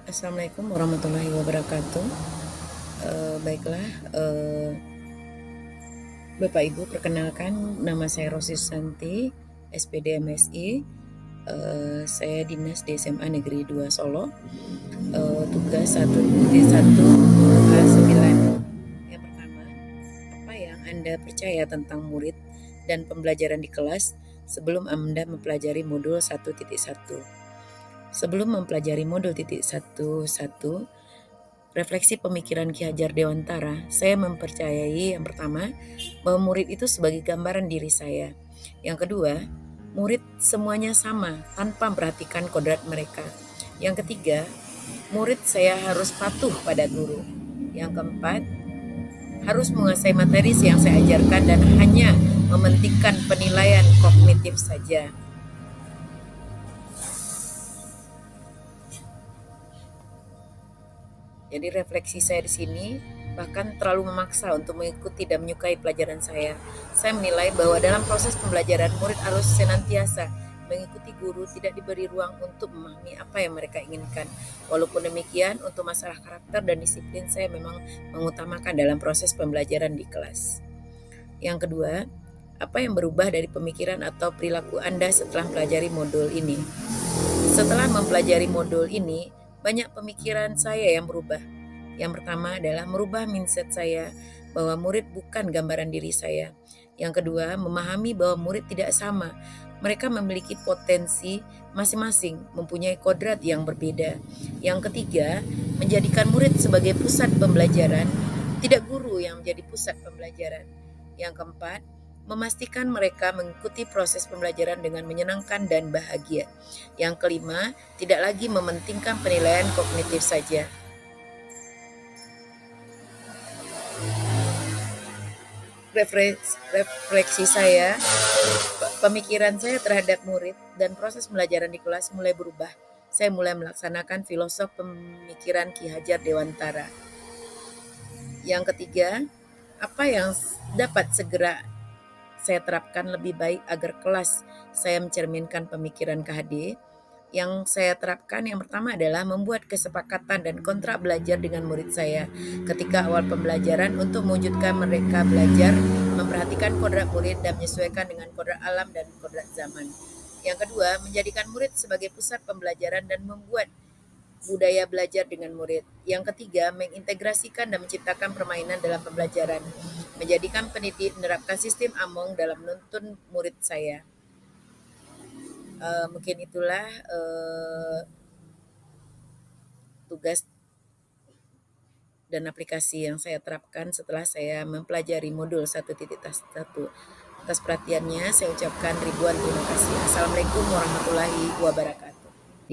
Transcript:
Assalamualaikum warahmatullahi wabarakatuh. Baiklah, Bapak Ibu, perkenalkan nama saya Rosi Susanti, SPD MSI. Saya dinas di SMA Negeri 2 Solo. Tugas 1.1 A9. Yang pertama, apa yang Anda percaya tentang murid dan pembelajaran di kelas sebelum Anda mempelajari modul 1.1? Sebelum mempelajari modul 1.1, refleksi pemikiran Ki Hajar Dewantara, saya mempercayai yang pertama, bahwa murid itu sebagai gambaran diri saya. Yang kedua, murid semuanya sama tanpa memperhatikan kodrat mereka. Yang ketiga, murid saya harus patuh pada guru. Yang keempat, harus menguasai materi yang saya ajarkan dan hanya mementingkan penilaian kognitif saja. Jadi refleksi saya di sini bahkan terlalu memaksa untuk mengikuti dan menyukai pelajaran saya. Saya menilai bahwa dalam proses pembelajaran murid harus senantiasa mengikuti guru, tidak diberi ruang untuk memahami apa yang mereka inginkan. Walaupun demikian, untuk masalah karakter dan disiplin saya memang mengutamakan dalam proses pembelajaran di kelas. Yang kedua, apa yang berubah dari pemikiran atau perilaku Anda setelah mempelajari modul ini? Setelah mempelajari modul ini, banyak pemikiran saya yang berubah. Yang pertama adalah merubah mindset saya bahwa murid bukan gambaran diri saya. Yang kedua, memahami bahwa murid tidak sama. Mereka memiliki potensi masing-masing, mempunyai kodrat yang berbeda. Yang ketiga, menjadikan murid sebagai pusat pembelajaran, tidak guru yang menjadi pusat pembelajaran. Yang keempat, memastikan mereka mengikuti proses pembelajaran dengan menyenangkan dan bahagia. Yang kelima, tidak lagi mementingkan penilaian kognitif saja. Refleksi saya, pemikiran saya terhadap murid dan proses pembelajaran di kelas mulai berubah. Saya mulai melaksanakan filosofi pemikiran Ki Hajar Dewantara. Yang ketiga, apa yang dapat segera saya terapkan lebih baik agar kelas saya mencerminkan pemikiran KHD. Yang saya terapkan yang pertama adalah membuat kesepakatan dan kontrak belajar dengan murid saya ketika awal pembelajaran untuk mewujudkan mereka belajar memperhatikan kodrat murid dan menyesuaikan dengan kodrat alam dan kodrat zaman. Yang kedua, menjadikan murid sebagai pusat pembelajaran dan membuat budaya belajar dengan murid. Yang ketiga, mengintegrasikan dan menciptakan permainan dalam pembelajaran. Menjadikan pendidik menerapkan sistem Among dalam menuntun murid saya. Mungkin itulah tugas dan aplikasi yang saya terapkan setelah saya mempelajari modul 1.1. Atas perhatiannya saya ucapkan ribuan terima kasih. Assalamualaikum warahmatullahi wabarakatuh.